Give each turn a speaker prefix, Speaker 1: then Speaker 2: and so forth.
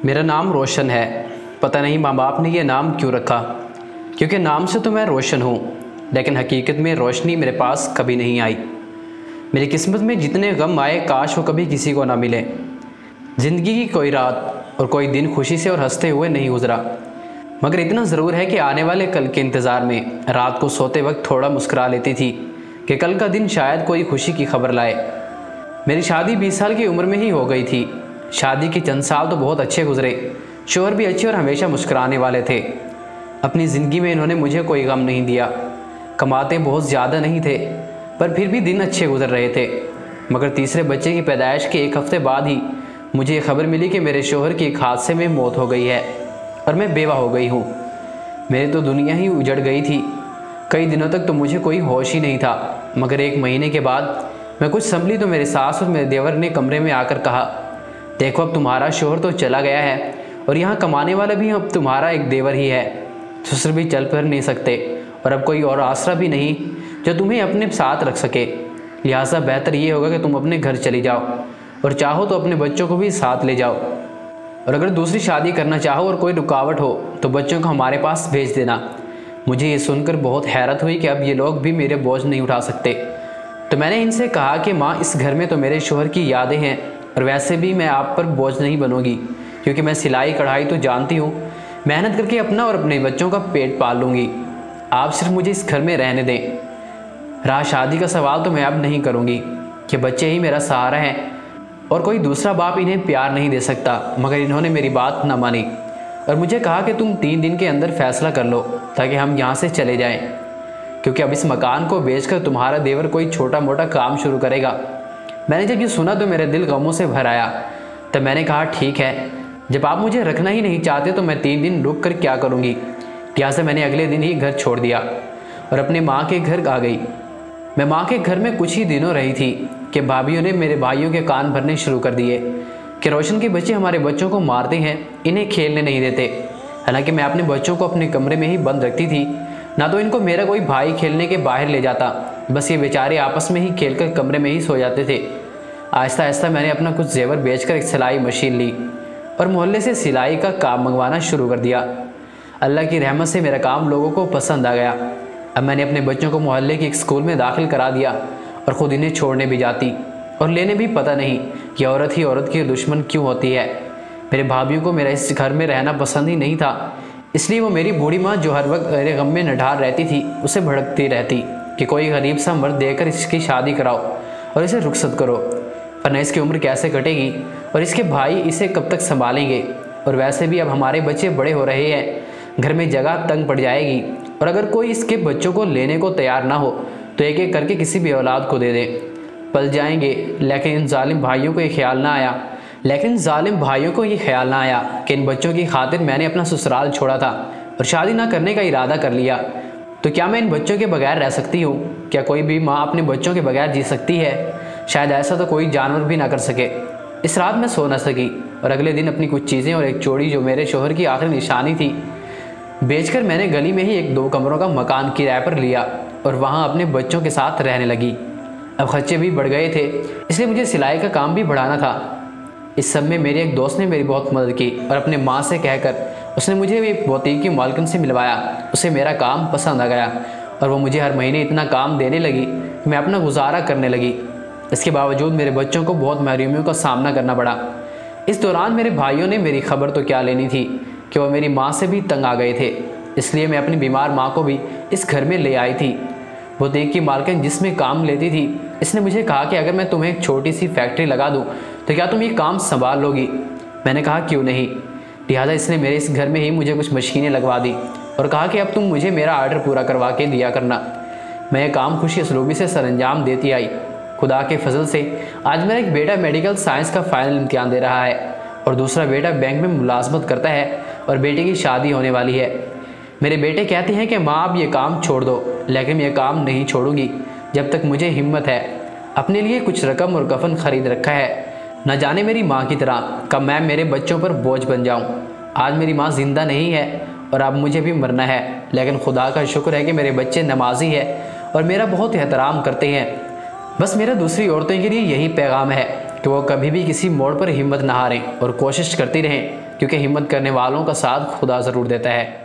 Speaker 1: मेरा नाम रोशन है। पता नहीं माँ बाप ने यह नाम क्यों रखा, क्योंकि नाम से तो मैं रोशन हूँ, लेकिन हकीकत में रोशनी मेरे पास कभी नहीं आई। मेरी किस्मत में जितने गम आए काश वो कभी किसी को ना मिले। ज़िंदगी की कोई रात और कोई दिन खुशी से और हंसते हुए नहीं गुजरा, मगर इतना ज़रूर है कि आने वाले कल के इंतज़ार में रात को सोते वक्त थोड़ा मुस्कुरा लेती थी कि कल का दिन शायद कोई खुशी की खबर लाए। मेरी शादी 20 साल की उम्र में ही हो गई थी। शादी के चंद साल तो बहुत अच्छे गुजरे, शोहर भी अच्छे और हमेशा मुस्कुराने वाले थे। अपनी ज़िंदगी में इन्होंने मुझे कोई गम नहीं दिया। कमाते बहुत ज़्यादा नहीं थे, पर फिर भी दिन अच्छे गुजर रहे थे। मगर तीसरे बच्चे की पैदाइश के 1 हफ्ते बाद ही मुझे ये खबर मिली कि मेरे शोहर की एक हादसे में मौत हो गई है और मैं बेवा हो गई हूँ। मेरी तो दुनिया ही उजड़ गई थी। कई दिनों तक तो मुझे कोई होश ही नहीं था, मगर 1 महीने के बाद मैं कुछ संभली तो मेरे सास और मेरे देवर ने कमरे में आकर कहा, देखो अब तुम्हारा शोहर तो चला गया है और यहाँ कमाने वाला भी अब तुम्हारा एक देवर ही है। ससुर भी चल फिर नहीं सकते और अब कोई और आसरा भी नहीं जो तुम्हें अपने साथ रख सके। लिहाजा बेहतर ये होगा कि तुम अपने घर चली जाओ और चाहो तो अपने बच्चों को भी साथ ले जाओ, और अगर दूसरी शादी करना चाहो और कोई रुकावट हो तो बच्चों को हमारे पास भेज देना। मुझे ये सुनकर बहुत हैरत हुई कि अब ये लोग भी मेरे बोझ नहीं उठा सकते। तो मैंने इनसे कहा कि माँ, इस घर में तो मेरे शोहर की यादें हैं और वैसे भी मैं आप पर बोझ नहीं बनूंगी, क्योंकि मैं सिलाई कढ़ाई तो जानती हूँ, मेहनत करके अपना और अपने बच्चों का पेट पाल लूँगी। आप सिर्फ मुझे इस घर में रहने दें। रहा शादी का सवाल तो मैं अब नहीं करूँगी कि बच्चे ही मेरा सहारा हैं और कोई दूसरा बाप इन्हें प्यार नहीं दे सकता। मगर इन्होंने मेरी बात न मानी और मुझे कहा कि तुम 3 दिन के अंदर फैसला कर लो ताकि हम यहाँ से चले जाएं, क्योंकि अब इस मकान को बेचकर तुम्हारा देवर कोई छोटा मोटा काम शुरू करेगा। मैंने जब ये सुना तो मेरे दिल गमों से भर आया। तब मैंने कहा, ठीक है, जब आप मुझे रखना ही नहीं चाहते तो मैं 3 दिन रुक कर क्या करूँगी। लिहाजा मैंने अगले दिन ही घर छोड़ दिया और अपने माँ के घर आ गई। मैं माँ के घर में कुछ ही दिनों रही थी कि भाभीयों ने मेरे भाइयों के कान भरने शुरू कर दिए कि रोशन के बच्चे हमारे बच्चों को मारते हैं, इन्हें खेलने नहीं देते। हालांकि मैं अपने बच्चों को अपने कमरे में ही बंद रखती थी, ना तो इनको मेरा कोई भाई खेलने के बाहर ले जाता, बस ये बेचारे आपस में ही खेलकर कमरे में ही सो जाते थे। आहिस्ता आहिस्ता मैंने अपना कुछ जेवर बेचकर एक सिलाई मशीन ली और मोहल्ले से सिलाई का काम मंगवाना शुरू कर दिया। अल्लाह की रहमत से मेरा काम लोगों को पसंद आ गया। अब मैंने अपने बच्चों को मोहल्ले के एक स्कूल में दाखिल करा दिया और ख़ुद इन्हें छोड़ने भी जाती और लेने भी। पता नहीं कि औरत ही औरत की दुश्मन क्यों होती है। मेरे भाभीयों को मेरा इस घर में रहना पसंद ही नहीं था, इसलिए वो मेरी बूढ़ी माँ जो हर वक्त मेरे गम में नढार रहती थी उसे भड़कती रहती कि कोई गरीब सा मर्द देकर इसकी शादी कराओ और इसे रुखसत करो, वरना इसकी उम्र कैसे कटेगी और इसके भाई इसे कब तक संभालेंगे। और वैसे भी अब हमारे बच्चे बड़े हो रहे हैं, घर में जगह तंग पड़ जाएगी, और अगर कोई इसके बच्चों को लेने को तैयार ना हो तो एक एक करके किसी भी औलाद को दे दे, पल जाएंगे। लेकिन इन जालिम भाइयों को ये ख्याल ना आया कि इन बच्चों की खातिर मैंने अपना ससुराल छोड़ा था और शादी ना करने का इरादा कर लिया। तो क्या मैं इन बच्चों के बगैर रह सकती हूँ? क्या कोई भी माँ अपने बच्चों के बगैर जी सकती है? शायद ऐसा तो कोई जानवर भी ना कर सके। इस रात मैं सो न सकी और अगले दिन अपनी कुछ चीज़ें और एक चोड़ी जो मेरे शोहर की आखिरी निशानी थी बेचकर मैंने गली में ही एक 2 कमरों का मकान किराए पर लिया और वहाँ अपने बच्चों के साथ रहने लगी। अब खर्चे भी बढ़ गए थे, इसलिए मुझे सिलाई का काम भी बढ़ाना था। इस सब में मेरे एक दोस्त ने मेरी बहुत मदद की और अपने माँ से कहकर उसने मुझे एक बुटीक की मालकिन से मिलवाया। उसे मेरा काम पसंद आ गया और वो मुझे हर महीने इतना काम देने लगी कि मैं अपना गुजारा करने लगी। इसके बावजूद मेरे बच्चों को बहुत महरूमियों का सामना करना पड़ा। इस दौरान मेरे भाइयों ने मेरी खबर तो क्या लेनी थी कि वो मेरी माँ से भी तंग आ गए थे, इसलिए मैं अपनी बीमार माँ को भी इस घर में ले आई थी। बुटीक की मालकिन जिसमें काम लेती थी, इसने मुझे कहा कि अगर मैं तुम्हें एक छोटी सी फैक्ट्री लगा दूं तो क्या तुम ये काम संभाल लोगी? मैंने कहा क्यों नहीं। लिहाजा इसने मेरे इस घर में ही मुझे कुछ मशीनें लगवा दी और कहा कि अब तुम मुझे मेरा आर्डर पूरा करवा के दिया करना। मैं ये काम खुशी असलूबी से सरअंजाम देती आई। खुदा के फजल से आज मेरा एक बेटा मेडिकल साइंस का फाइनल इम्तिहान दे रहा है और दूसरा बेटा बैंक में मुलाजमत करता है और बेटे की शादी होने वाली है। मेरे बेटे कहते हैं कि माँ अब ये काम छोड़ दो, लेकिन ये काम नहीं छोड़ूंगी जब तक मुझे हिम्मत है। अपने लिए कुछ रकम और कफन खरीद रखा है, न जाने मेरी माँ की तरह कब मैं मेरे बच्चों पर बोझ बन जाऊँ। आज मेरी माँ जिंदा नहीं है और अब मुझे भी मरना है, लेकिन खुदा का शुक्र है कि मेरे बच्चे नमाजी है और मेरा बहुत एहतराम करते हैं। बस मेरा दूसरी औरतों के लिए यही पैगाम है कि वो कभी भी किसी मोड़ पर हिम्मत न हारें और कोशिश करती रहें क्योंकि हिम्मत करने वालों का साथ खुदा ज़रूर देता है।